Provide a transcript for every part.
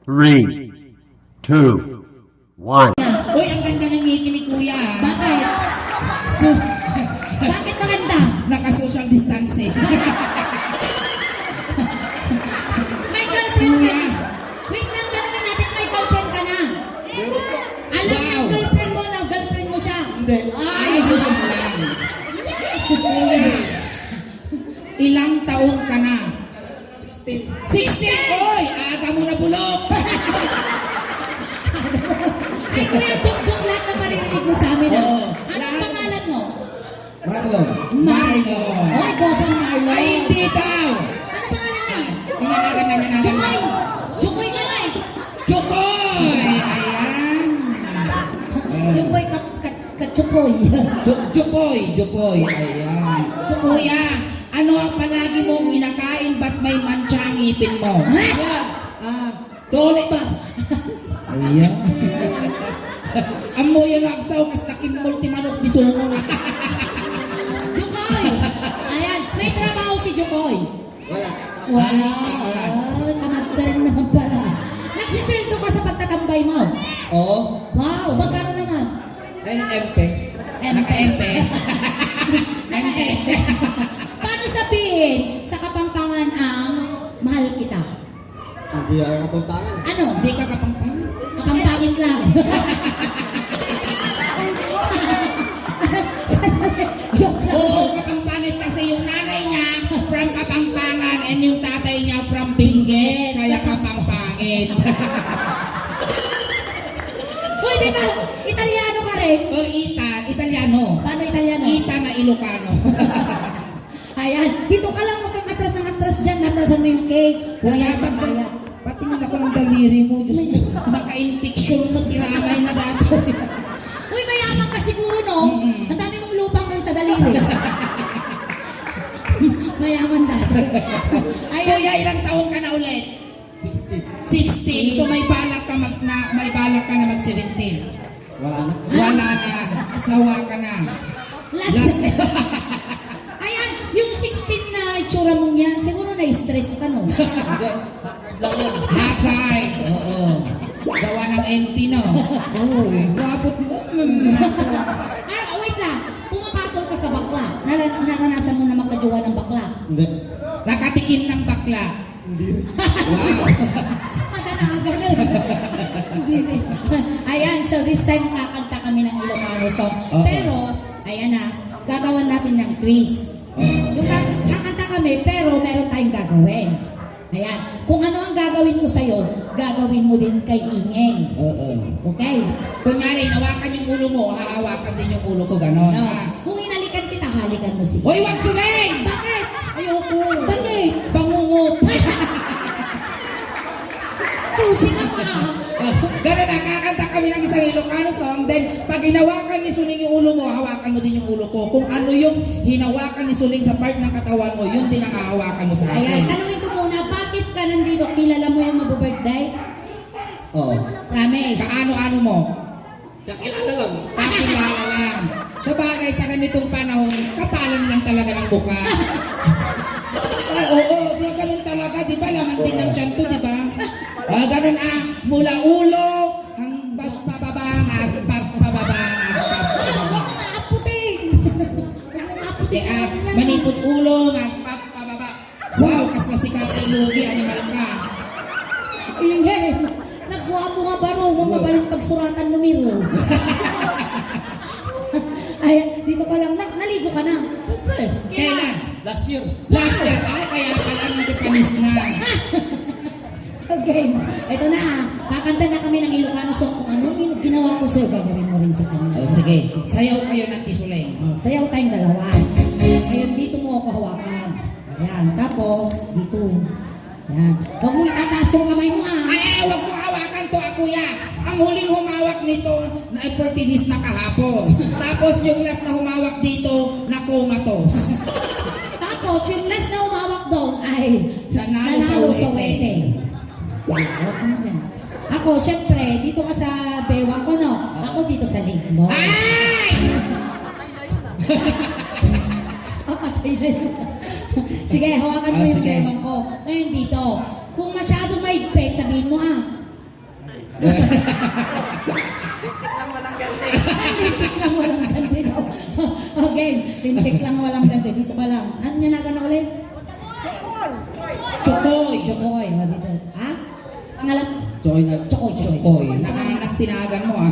3, 2, 1. Uy, ang ganda ng ngipin ni Kuya. Bakit? So, Bakit maganda? naka-social distancing. May girlfriend ka Kuya. na. Wait lang, tanungin natin, may girlfriend ka na. Alam Wow. ng girlfriend mo na girlfriend mo siya. Hindi. Ay, yun lang. Kuya, ilang taon ka na? 16. 16? Oy, aga mo na bulok. Ay, Kuya, joke-joke lahat na maririnig mo sa amin. Oo. Anong Lahat. pangalan mo? Marlon. Marlon. Ay, Gosang Marlon. Ay, hindi daw. Ano pangalan niya? Hinanagan na. Chukoy. Chukoy na lang. Chukoy! Ayan. Chukoy, Chukoy. Jupoy. Ayan. Kuya, ano ang palagi mong inakain ba't may mancha ang ngipin mo? Tuloy ba? Ayan. Amo yun agsaw kas nakimulti manok di sungo na. Chukoy. Ayan, may trabaho si Chukoy. Wala. Wala. Tamad ka rin naman pala. Nagsisweldo ka sa pagtatambay mo. Oo. Wow, magkano naman? Ayun, MP. Naka-empe. Empe. Paano sabihin sa Kapampangan ang mahal kita? Hindi ako kapampangan. Ano? Hindi ka kapangpangan. Kapampangin lang. Joke lang. Oo, kapangpangan kasi yung nanay niya from Kapampangan and yung tatay niya from Benguet. Kaya kapangpangit. Uy, di ba? Italiano ka rin? O Italiano. Paano Italiano? Ita na Ilocano. Ayan, dito ka lang, huwag kang atras ng atras dyan. Atrasan mo yung cake. Kaya Ayan, pag ayan. patingin ako ng daliri mo, Diyos mo, naka-infection mo, tiramay na dato. Uy, mayaman ka siguro, no? Ang dami mong lupang kan sa daliri. Mayaman dati. Ayan. Kuya, ilang taon ka na ulit? 60. 16. So may balak ka na mag 17. Wala na. Wala na. Sawa ka na. Last. Ayan, yung 16 na itsura mong yan, siguro na-stress ka, no? Hindi. Hard lang yan. Haggard. Oo. Gawa ng MP, no? Uy, guwapo. Wait lang, pumapatol ka sa bakla. Naranasan mo na magkajowa ng bakla. Hindi. Nakatikim ng bakla. Hindi. Wow. Madanaga na. Hindi rin. Ayan, so this time kakanta kami ng Ilocano song. Oo. Pero, ayan na, gagawan natin ng twist. Yung kakanta kami, pero meron tayong gagawin. Ayan, kung ano ang gagawin ko sa'yo, gagawin mo din kay Ingeng. Oo. Okay? Kunyari, hawakan yung ulo mo, hahawakan din yung ulo ko, ganon. No. Ah. Kung inalikan kita, halikan mo si Hoy, wag suling! Bakit? Ayoko. Bakit? Bangungot. Choosing ako ah. Ganun na, kakanta kami ng isang Ilocano song, then pag hinawakan ni Suling yung ulo mo, hawakan mo din yung ulo ko. Kung ano yung hinawakan ni Suling sa part ng katawan mo, yun din ang hahawakan mo sa Ayan, akin. tanungin ko muna, bakit ka nandito? Kilala mo yung mag-birthday? Oo. Promise. Kaano-ano mo? Kakilala lang. Kakilala lang. Sa bagay, sa ganitong panahon, kapalan lang talaga ng buka. Ay, oo, ganun talaga, di ba? Laman din ng tiyan to, di ba? Ganun mula ulo, ang pagpababang at pagpababang at pagpababang. Maaputin! Kasi manipot ulo at pagpababa. Wow, kas na si Kapay Lugi, animal ka. Ingay! Nagkuha mo nga baro, huwag mabalang pagsuratan numero. Ay, dito pa lang, naligo ka na. Siyempre. Kailan? Last year. Last year. Ay, kaya pala medyo panis na. Okay, ito na kakanta na kami ng Ilocano song. Kung anong ginawa ko sa'yo, gagawin mo rin sa kanya. Sige, sayaw kayo ng Tisuleng. Sayaw tayong dalawa. Ngayon, dito mo ako hawakan. Ayan, tapos, dito. Ayan. Huwag mo itataas yung kamay mo Ay, wag mo hawakan to, kuya. Ang huling humawak nito, na 40 days na kahapon. Tapos yung last na humawak dito, na comatose. Tapos, yung last na umawak doon ay Nanalo sa wedding. Sige, hawakan mo dyan. Ako, syempre, dito ka sa bewang ko, no? Ako dito sa leg mo. Ay! Patay na yun. Sige, hawakan mo yung Sige. bewang ko. Ngayon dito, kung masyado maigpit, sabihin mo Lintik lang walang ganti daw. Okay, lintik lang walang ganti. Dito ka lang. Ano niya na ulit? Chokoy. Chokoy. O, dito. Ha? Pangalan? Choy na. Chokoy. Chokoy. Nakaanak tinagan mo ah.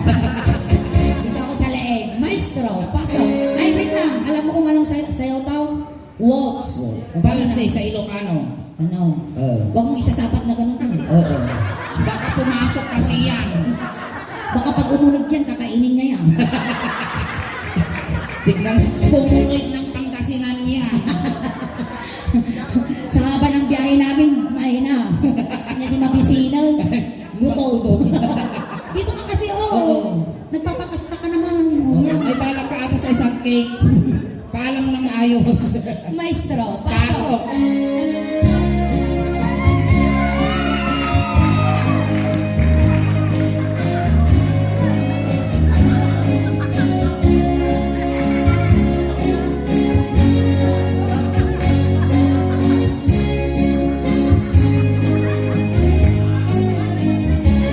Dito ako sa leeg. Maestro, pasok. Ay, wait lang. Alam mo kung anong sayaw tao? Waltz. Balanse sa Ilocano. Ano? Oo. Huwag mo isasapat na ganun. Oo. Baka pumasok kasi yan. Baka pag umunog yan, kakainin niya yan. Tignan, pumunoy ng Pangasinan yan. Sa haba ng biyahe namin, ay na. Hindi din mabisinan. Guto. Dito ka kasi, Oo. Nagpapakasta ka naman. Oh, yan. May balak ka ata sa isang cake. Paalam mo ng maayos. Maestro, Pasok. pasok.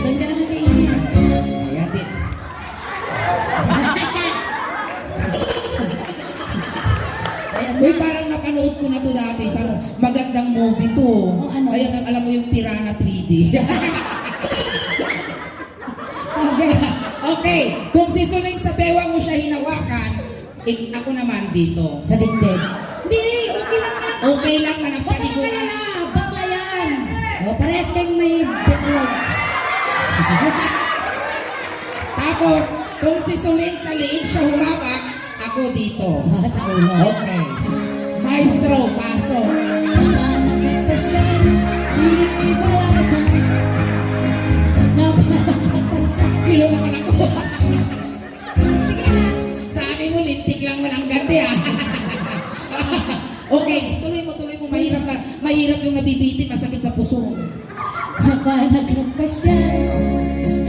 Doon ka naman kayo. Ayan, dit. Ayan Uy, na. parang napanood ko na to dati sa magandang movie to. Oh, ano? Ayun, alam mo yung Piranha 3D. Okay. Okay, kung si Suling sa bewang mo siya hinawakan, ako naman dito. Sa dibdib. Hindi, okay lang yan. Okay lang na Huwag ka nagpaliguan. makalala, bakla yan. O, parehas kayong may bitlog. Tapos, kung si Suling sa liig siya humawak, ako dito. Sa ulo. Okay. Maestro, pasok. Namanapit pa siya, ibalasan. Napanakit pa siya. Kilo naman ako. Sige ah. Sabi mo, lintik lang walang ganti ah. Okay, tuloy mo. Mahirap yung nabibitin, masakit sa puso. Napanakit pa siya,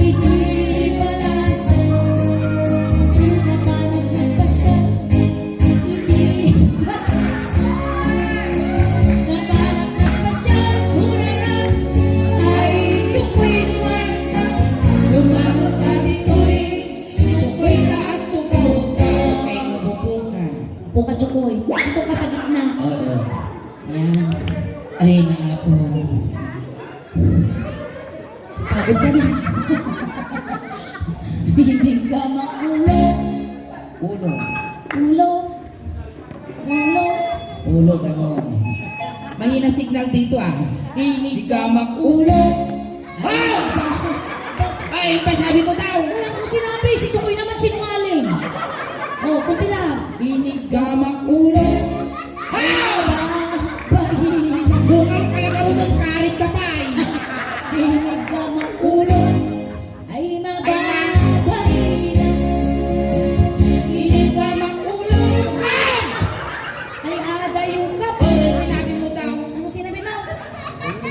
ibalasan. Napanakit pa siya, ibalasan. Napanakit pa siya, hurara. Ay, tsukoy, lumayan ka. Lumayan ka dito'y tsukoy na at tukaw ka. Okay, upo ka. Puka tsukoy, dito ka sa gitna. Oo. Ayan. Ay, naapo. Pagod ka na. Hindi ka makulo. Ulo. Ulo. Ulo. Ulo, gano'n. Mahina signal dito ah. Hindi Hinig ka makulo. Ah! Ay, pa sabi mo daw. Wala kong sinabi. Si Chukoy naman sinungaling. Oh, kunti lang. Hinig ka. Ka makulo. Ah! Bahina. Bungal ka lang ako ng karit ka pa eh. Hinig ka makulo. Ay mababahina. Hinig ka makulo. Ah! Ay adayo ka pa. Oh, sinabi mo daw. Ano sinabi mo?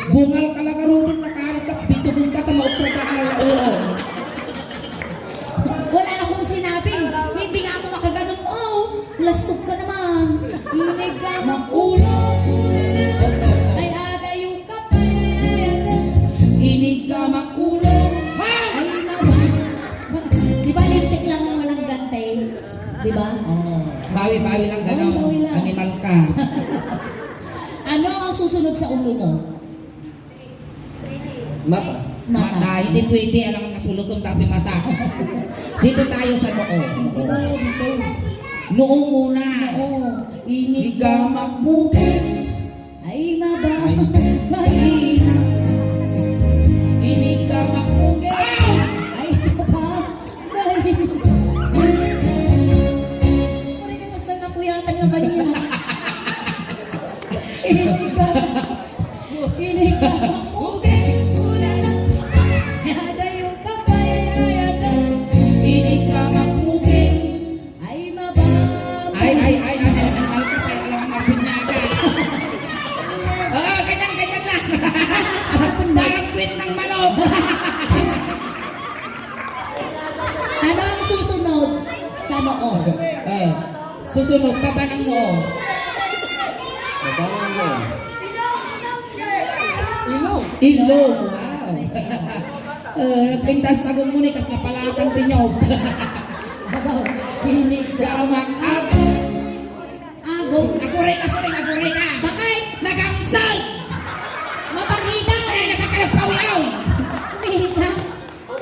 Bungal ka lang ako ng nakarit ka. Pitugon ka, tamautro ka ka lang ulo. Wala akong sinabing. Hindi nga ako makaganon. Oh, lastog ka naman. Hinig ka makulo. Ay adayo ka pa. Hinig ka makulo. Ha! Ay naman. Di ba lintik lang ang walang gante? Di ba? Oo. Bawi-bawi lang gano'n. Bawi lang. Animal ka. Ano ang susunod sa ulo mo? Mata. Mata. Hindi pwede. Alam ang nasulog kong dati mata. Dito tayo sa noo. Dito. Noo muna. Oo. Inig Higa ka makmuki. ay mababahina. Hinig ka makmuki. Ay mababahina. Pare ka mas nagkakuyatan ng banyas. Inig ka. Inig ka. Okay. Kulang na. Hadayo ka pa. Hinig ka makmuki. Ay mababahina. Ay, animal ka pa. Alam ang napinyaga. Ganyan lang. Parang quit ng manok. Ano ang susunod sa noo? Susunod pa ba ng noo? Mabangang yun. Ilong. Ilong. Wow. Nagpintas tagong muni, kas napalatan tinyog. Agaw, hinig Gamak agong. agong. Aguray ka, suling, aguray ka. Bakit? Nagamsal! Mapanghita! Ay, napagkalagpawi-awi! Humihita!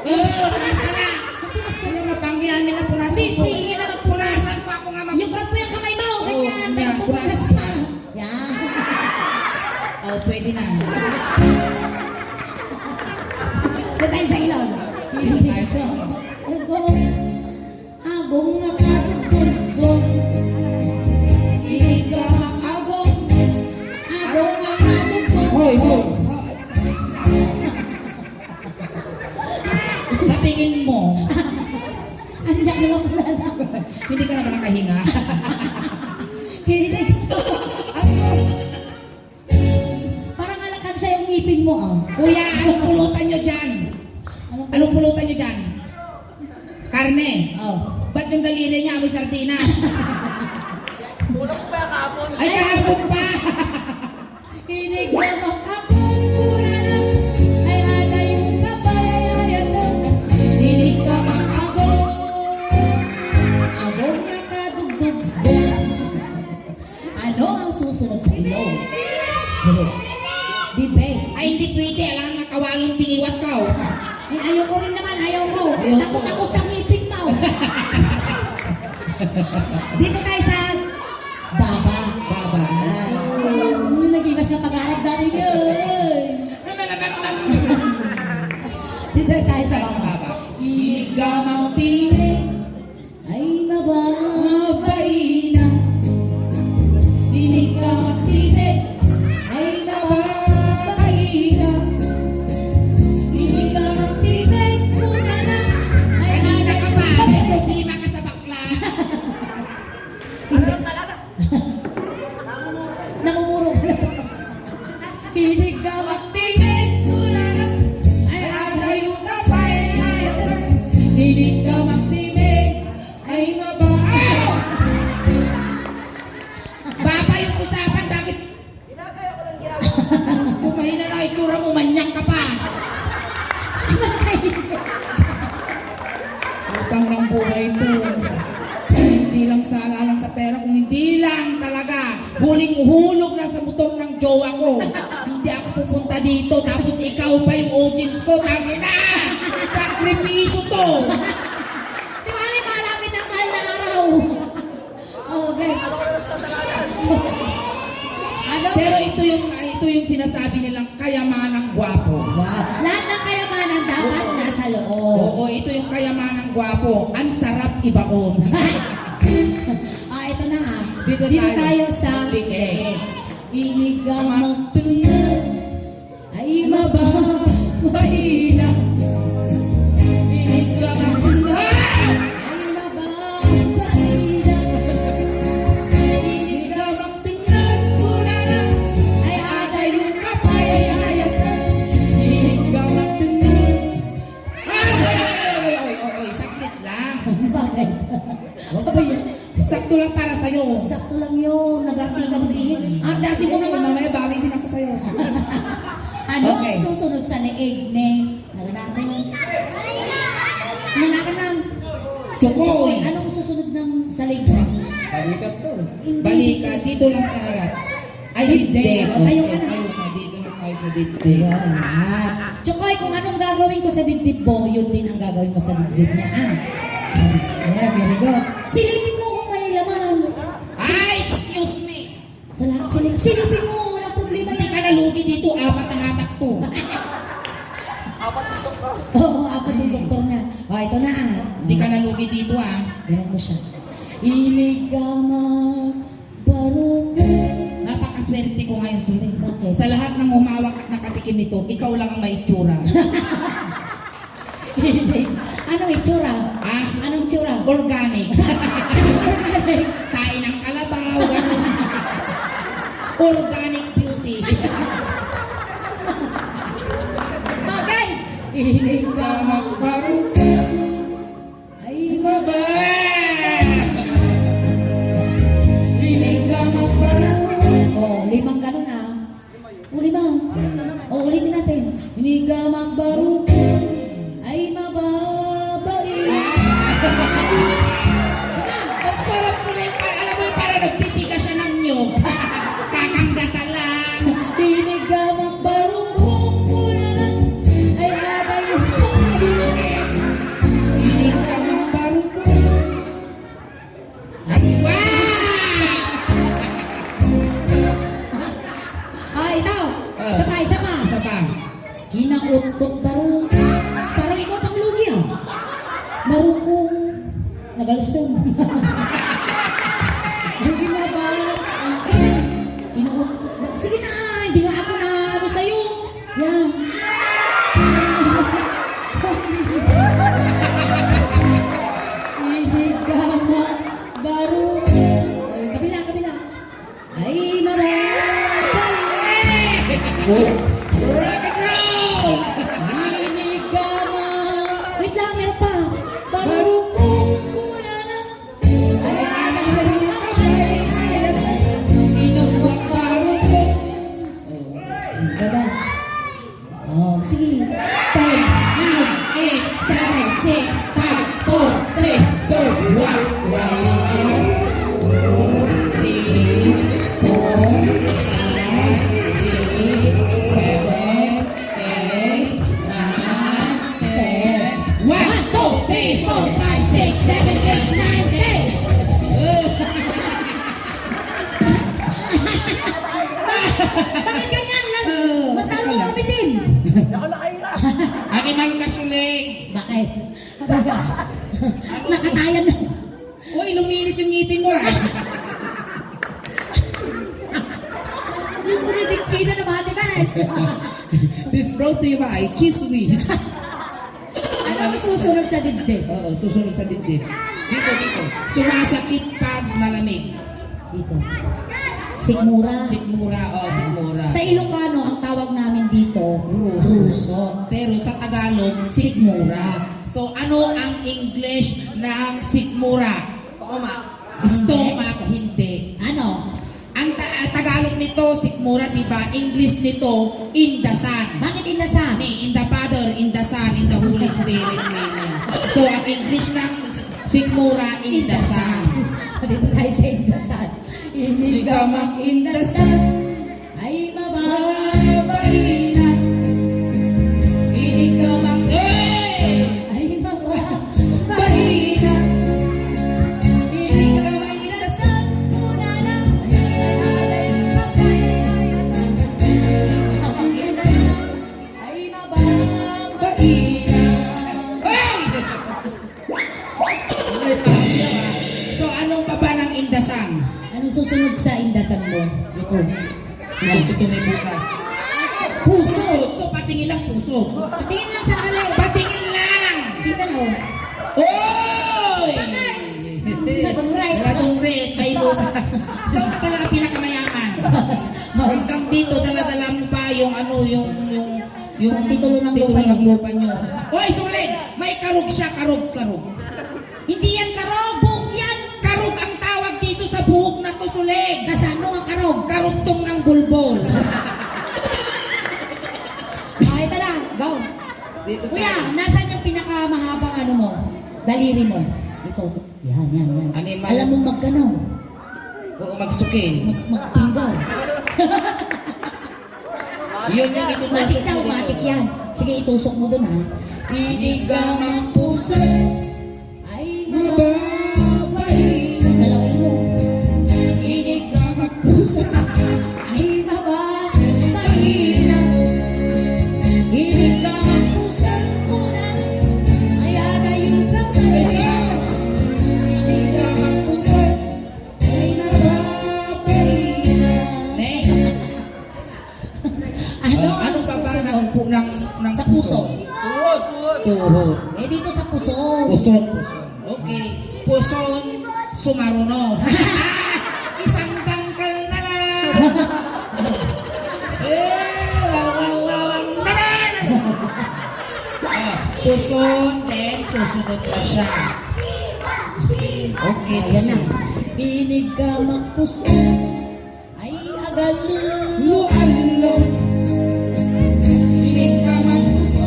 Punas ka na! Punas ka Ano mapanggihan na punasan ko? Sige na magpunas. Punasan ko ako nga Yung brat mo yung kamay mo, ganyan, Oo, kaya yan, pupunas punas ka. na. Yan. Pwede na. Doon tayo sa ilong. Dito tayo sa ilong. Agong, agong nakatugtog. Ikaw, agong, agong nakatugtog. Hoy, hoy! Sa tingin mo, Andiyan ka lang pala lang. hindi ka na ba nakahinga? Hinig. Parang alakan siya yung ngipin mo, ah. Kuya, anong pulutan nyo dyan? Anong pulutan nyo dyan? Karne. Oh. Ba't yung daliri niya amoy sardinas? Ay, kahapon pa! Hinig ka makakong kuranan, ay atay mong kapayayan mo. Hinig ka makakong, agong nakadugdug. Ano ang susunod sa ilong? Bibig. Ay, hindi pwede. Alangan makawalong tingiwat ka. Oh. Ay, ayoko rin naman, ayaw mo. Ayaw Takot ko. ako sa ngipin mo. Dito tayo sa baba. Baba. Nag-iwas na pag-arap dati niyo. Dito tayo sa baba. Igamang tinig Ay mababay na. Igamang tinig Ay mababay na. Igamang tinig Muna na. Ay Kanina ka pa. May problema ka sa bakla. Hindi. Namumuro ka na. Hinig ka Tinig mula na Ay alayo ka pa. Igamang tinig Ay mabahay. Baba yung usapan. Bakit? Kumahina na itsura mo. Manyak ka pa. Utang ng buhay ito. Hindi lang sana lang sa pera, kung hindi lang talaga huling hulog lang sa motor ng jowa ko. Hindi ako pupunta dito, tapos ikaw pa yung audience ko. Tangina! Sakripisyo to! Di ba alam, malapit ang mahal na araw. Okay. Ano? Pero ito yung sinasabi nilang kayamanang gwapo. Wow. Lahat ng kayamanan dapat nasa loob. Oo, ito yung kayamanang gwapo. Ang sarap ibaon. Ito na ha. Dito tayo tayo. sa Leeg. leeg. Inig ka magtungan ay mababay na. Inig ka magpunta. Ay mababay na. Inig ka magtungan muna na. Ay atay yung kapayayatan. Inig ka magpunta. Oy, saklit lang. Bakit? Abay, Sakto lang para sa'yo. sakto lang yun. Nag-arti ka mag-iin. Arte mo naman. Mamaya bawi din ako sa'yo. Ano Okay. ang susunod sa leeg ni naganapin? Manakan lang. Tukoy. Anong susunod ng sa leeg mo? Balikat to. Hindi. Balikan, dito lang sa harap. Ay, Dibdib. dibdib. O, tayo ka na. Tayo ka, dito na tayo sa dibdib. Yan. Tsukoy, kung anong gagawin ko sa dibdib mo, yun din ang gagawin mo sa dibdib niya. Yeah, very good. Silipin mo kung may laman. Ay, excuse me. Silipin mo, walang problema Hindi yan. ka nalugi dito, apat na hatak to. Oo, apat yung doktor niya. O, ito na ah. Hindi ka nalugi dito, ah. Ganun mo siya. Inigama baruko. Napakaswerte ko ngayon, Suling. Bakit? Sa lahat ng humawak at nakatikim nito, ikaw lang ang may itsura. Anong itsura? Ah, Anong itsura? organic. Tain ng kalabaw, ganun. Organic beauty. Okay! Inigama Baruka. ay Mabay! Inig ka magbaruka. Oh, limang ganun ah. O, lima. O, ulitin natin. Iniga magbaruko. Kinautkot parang ikaw pang lugi ah. Marukong nagalsong. Hindi na ba? Kinautkot ba? Sige na, hindi nga ako na ano sa'yo. Yan. Ihigama barukong. Kabila, kabila. Ay, mababay. Rock and roll! Hinigama. Wait lang, meron pa. Barukong kuna na. Inuwak barukong. Oh, ganda. Oh, sige. 10, 9, 8, 7, 6, 5, 4, 3, 2, 1, 2, 3, 4, 5, 6, 7, 8, 9, 10. Bakit ganyan lang? Mas lalo mo kapitin. Animal ka suling! Bakit? Nakatayan na. Uy, luminis yung ngipin mo ah! Dikpina na mga device. This brought to you by Cheese Whiz. Ano ang susunod sa dibdib? Oo, susunod sa dibdib. Dito. Sumasakit pag malamig. Dito. Sigmura. Sigmura, sigmura. Sa Ilocano, ang tawag namin dito, ruso. Pero sa Tagalog, sigmura. So, ano ang English ng sigmura? Stomach, hindi. Ano? Ang Tagalog nito, sigmura, di ba? English nito, indasan. Bakit indasan? In the Father, in the Son, in the Holy Spirit name. So, ang English ng sigmura, indasan. Dito tayo sa indasan. Inigamang indasan ay mababay na. Inigamang ay mababay na. Inigamang indasan muna na. Ay mababay na. Inigamang indasan ay mababay na. So, anong pa ba ng indasan? Ano susunod sa indasan mo? Ito. Ito may bukas. Puso. So, patingin lang puso. Tingin lang sa tali. Patingin lang! Tingnan mo. Oy! Ladong right. Ladong red, may lupa. Ikaw na talaga pinakamayaman. Hanggang dito, dala-dala mo pa yung Titulo ng titulo lupa ng lupa nyo. Hoy, sulit! May karug siya, karug. Hindi yan karobong yan. Karug ang tawag dito sa buhok na to, sulit! Kasano ang karog? Karugtong ng bulbol. Ay, tara. Go. Dito Kuya, nasan yung pinakamahabang ano mo? Daliri mo. Ito. Yan. Animal. Alam mo magkano? Oo, magsukil. Magpinggaw. Yun yung itutusok Matik daw, mo dito. matik yan. Sige, itusok mo dun ha. Inigamang puso. Ay, mababay. Dalawin mo. Inigamang puso. Ay, mababay na. Inigamang puso ko na. Ay, agayong kapay. Jesus! Inigamang puso. Ay, mababay na. Ano pa ba ng Sa puso. Tuhod. Eh, dito sa puso. Puson. Okay. Puson, sumaruno. Isang tangkal na lang. Wawawawang naman. Puson, then susunod na siya. Okay, Ayan na. Inigamang puso. Ay, agalo. Inigamang puso.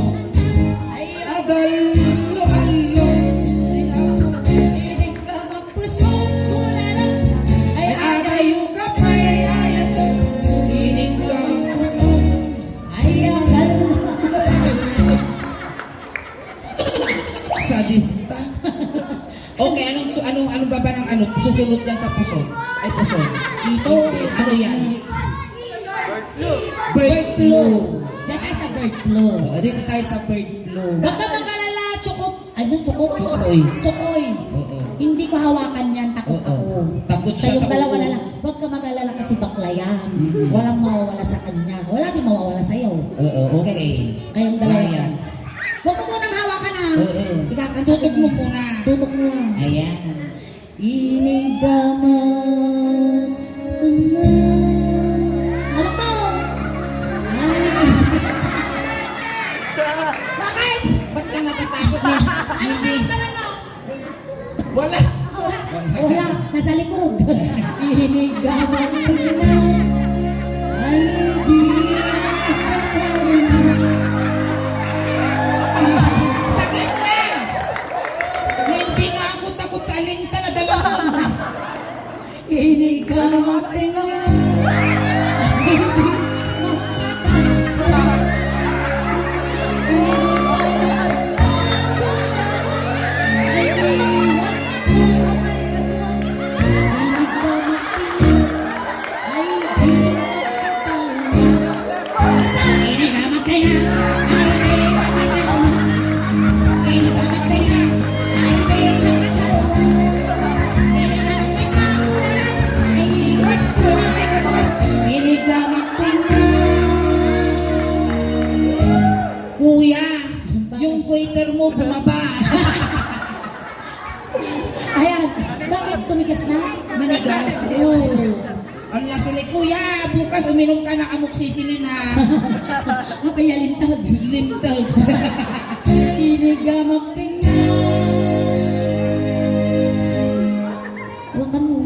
Ay, Agalo. inigamang puso ko na na. Ay, Agayo ka pa, ayato. Inigamang puso. ay, agalo. Sadista. Okay, anong baba ng ano? Susunod yan sa puso. Ay, puso. Dito. Ano yan? Bird flu. Diyan tayo sa bird flu. Dito tayo sa bird flu. Huwag ka mag-alala, chukot. Ano, chukot? Chukoy. Chukoy. Oo. Hindi ko hawakan yan, takot Oo. ako. Takot siya Kayong sa dalawa ulo. na lang. Huwag ka mag-alala kasi bakla yan. Mhm. Walang mawawala sa kanya. Wala din mawawala sa'yo. Oo, okay. Kayong dalawa. Ayan. Huwag mo munang hawakan ah. Oo. Ikakanta Tutok mo muna. Tutok mo lang. Ayan. Inigaman na. Ano mo? Ay. Bakit? Ba't ka natatakot na? Anong naramdaman mo? Wala. Wala, nasa likod. Inigaman na. Ay, di Saglit lang. Hindi nga ako takot sa alinta na dalamon. Inigaman na. Ay, di Kuya, yung waiter mo bumaba. Ayan, bakit tumigas na? Nanigas. Oo. Ang lasulit, kuya, bukas uminom ka ng amoxicillin ha. Kaya lintag. Lintag. Inigamak tingnan. Hawakan mo.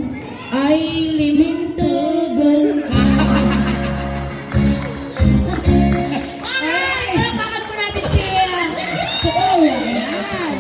Ay, limintagan. Ay! Palapakan po natin si Chokoy. Ayan.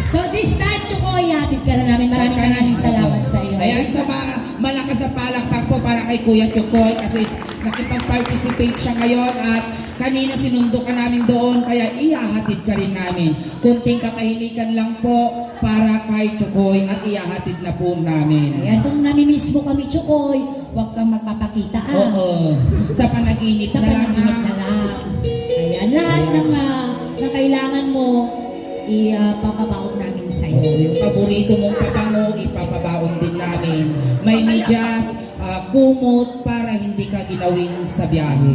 So this time, Chokoy, hatid ka na namin. Maraming salamat sa iyo. Ayan, sa mga malakas na palakpak po para kay Kuya Chokoy kasi nakipag-participate siya ngayon at kanina sinundo ka namin doon kaya ihahatid ka rin namin. Kunting katahimikan lang po para kay Chokoy at ihahatid na po namin. Ayan, kung namimiss mo kami, Chokoy, huwag kang magpapakita Oo. Sa panaginip Sa na lang. panaginip na lang. Ayan, lahat ng kailangan mo, ipapabaon namin sa Oo, iyo. yung paborito mong pabango, ipapabaon din namin. May medyas, kumot para hindi ka ginawin sa biyahe.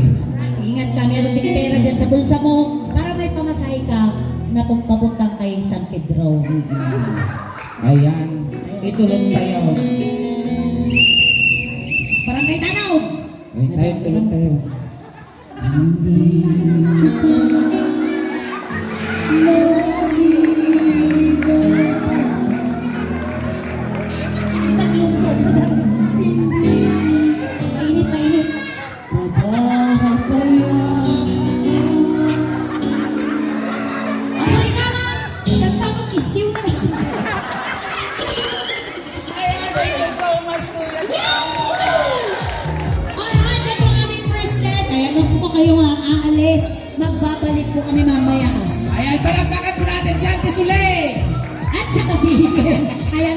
Ingat ka, meron din pera dyan sa bulsa mo para may pamasahe ka na papuntang kay San Pedro. Ayan, itulog tayo. Parang kay Tanaw. Ay, tayo, tulog tayo. Hindi kita mainit, mainit. Ay, tama! Nagsamang kisiw na lang. Ayan, thank you so much, Kuya. Alright, ito ang aming first set. Ayan, huwag po kayong aalis. Magbabalik po kami mamaya. Ayan, palakpakan po natin si Auntie Sule. At sa kasigil. Ayan,